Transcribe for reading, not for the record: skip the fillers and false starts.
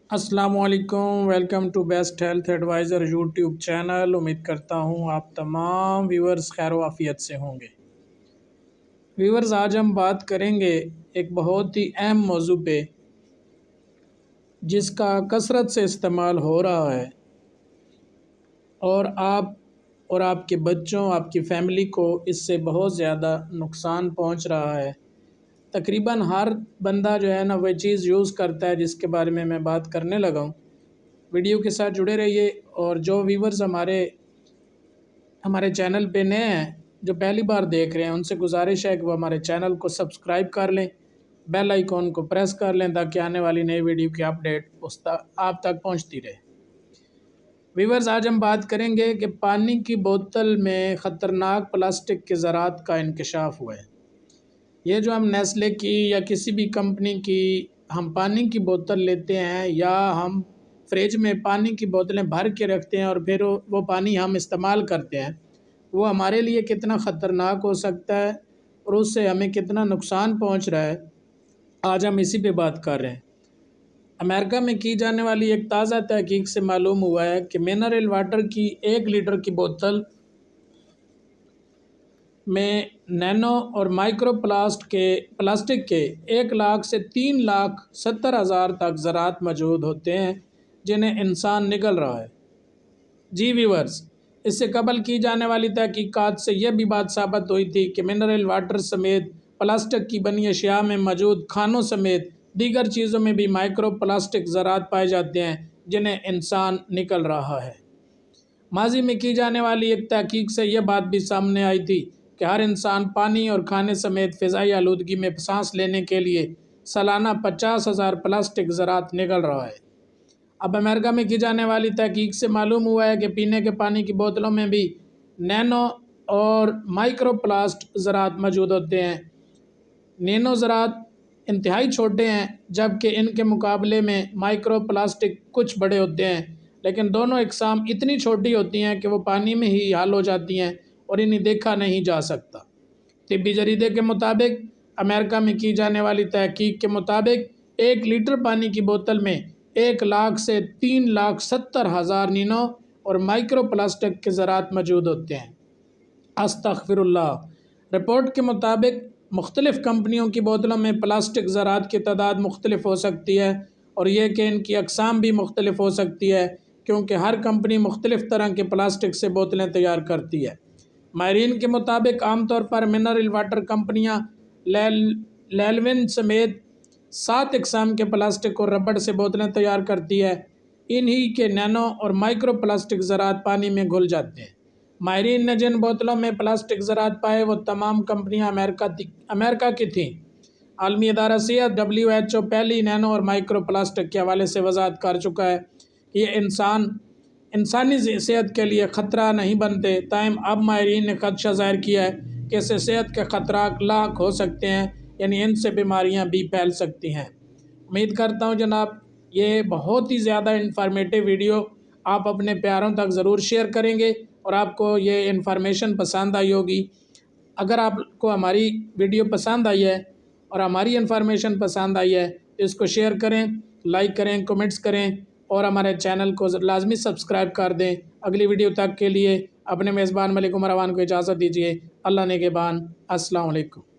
السلام علیکم، welcome to best health advisor YouTube channel. امید کرتا ہوں آپ تمام ویورز خیر و عافیت سے ہوں گے۔ ویورز، آج ہم بات کریں گے ایک بہت ہی اہم موضوع پہ جس کا کثرت سے استعمال ہو رہا ہے اور آپ اور آپ کے بچوں، آپ کی فیملی کو اس سے بہت زیادہ نقصان پہنچ رہا ہے۔ تقریباً ہر بندہ جو ہے نا وہ چیز یوز کرتا ہے جس کے بارے میں بات کرنے لگا ہوں۔ ویڈیو کے ساتھ جڑے رہیے، اور جو ویورز ہمارے چینل پہ نئے ہیں، جو پہلی بار دیکھ رہے ہیں، ان سے گزارش ہے کہ وہ ہمارے چینل کو سبسکرائب کر لیں، بیل آئیکن کو پریس کر لیں تاکہ آنے والی نئی ویڈیو کی اپڈیٹ آپ تک پہنچتی رہے۔ ویورز، آج ہم بات کریں گے کہ پانی کی بوتل میں خطرناک پلاسٹک کے ذرات کا انکشاف ہوا ہے۔ یہ جو ہم نیسلے کی یا کسی بھی کمپنی کی ہم پانی کی بوتل لیتے ہیں، یا ہم فریج میں پانی کی بوتلیں بھر کے رکھتے ہیں اور پھر وہ پانی ہم استعمال کرتے ہیں، وہ ہمارے لیے کتنا خطرناک ہو سکتا ہے اور اس سے ہمیں کتنا نقصان پہنچ رہا ہے، آج ہم اسی پہ بات کر رہے ہیں۔ امریکہ میں کی جانے والی ایک تازہ تحقیق سے معلوم ہوا ہے کہ منرل واٹر کی 1 لیٹر کی بوتل میں نینو اور مائکرو پلاسٹک کے 1 لاکھ سے 3,70,000 تک ذرات موجود ہوتے ہیں جنہیں انسان نگل رہا ہے۔ جی ویورز، اس سے قبل کی جانے والی تحقیقات سے یہ بھی بات ثابت ہوئی تھی کہ منرل واٹر سمیت پلاسٹک کی بنی اشیاء میں موجود کھانوں سمیت دیگر چیزوں میں بھی مائکرو پلاسٹک ذرات پائے جاتے ہیں جنہیں انسان نگل رہا ہے۔ ماضی میں کی جانے والی ایک تحقیق سے یہ بات بھی سامنے آئی تھی کہ ہر انسان پانی اور کھانے سمیت فضائی آلودگی میں سانس لینے کے لیے سالانہ 50,000 پلاسٹک ذرات نگل رہا ہے۔ اب امریکہ میں کی جانے والی تحقیق سے معلوم ہوا ہے کہ پینے کے پانی کی بوتلوں میں بھی نینو اور مائکرو پلاسٹک ذرات موجود ہوتے ہیں۔ نینو ذرات انتہائی چھوٹے ہیں، جبکہ ان کے مقابلے میں مائکرو پلاسٹک کچھ بڑے ہوتے ہیں، لیکن دونوں اقسام اتنی چھوٹی ہوتی ہیں کہ وہ پانی میں ہی حل ہو جاتی ہیں اور انہیں دیکھا نہیں جا سکتا۔ طبی جریدے کے مطابق امریکہ میں کی جانے والی تحقیق کے مطابق 1 لیٹر پانی کی بوتل میں 1 لاکھ سے 3,70,000 نینو اور مائکرو پلاسٹک کے ذرات موجود ہوتے ہیں۔ استغفر اللہ۔ رپورٹ کے مطابق مختلف کمپنیوں کی بوتلوں میں پلاسٹک ذرات کی تعداد مختلف ہو سکتی ہے، اور یہ کہ ان کی اقسام بھی مختلف ہو سکتی ہے کیونکہ ہر کمپنی مختلف طرح کے پلاسٹک سے بوتلیں تیار کرتی ہے۔ ماہرین کے مطابق عام طور پر منرل واٹر کمپنیاں لیلوین سمیت 7 اقسام کے پلاسٹک اور ربڑ سے بوتلیں تیار کرتی ہے۔ انہی کے نینو اور مائکرو پلاسٹک ذرات پانی میں گھل جاتے ہیں۔ ماہرین نے جن بوتلوں میں پلاسٹک ذرات پائے وہ تمام کمپنیاں امریکہ کی تھیں۔ عالمی ادارہ صحت WHO پہلی نینو اور مائکرو پلاسٹک کے حوالے سے وضاحت کر چکا ہے کہ یہ انسانی صحت کے لیے خطرہ نہیں بنتے، تاہم اب ماہرین نے خدشہ ظاہر کیا ہے کہ اس سے صحت کے خطرات لاحق ہو سکتے ہیں، یعنی ان سے بیماریاں بھی پھیل سکتی ہیں۔ امید کرتا ہوں جناب یہ بہت ہی زیادہ انفارمیٹیو ویڈیو آپ اپنے پیاروں تک ضرور شیئر کریں گے اور آپ کو یہ انفارمیشن پسند آئی ہوگی۔ اگر آپ کو ہماری ویڈیو پسند آئی ہے اور ہماری انفارمیشن پسند آئی ہے تو اس کو شیئر کریں، لائک کریں، کمنٹس کریں اور ہمارے چینل کو لازمی سبسکرائب کر دیں۔ اگلی ویڈیو تک کے لیے اپنے میزبان ملک عمر اوان کو اجازت دیجیے۔ اللہ نگہبان۔ السلام علیکم۔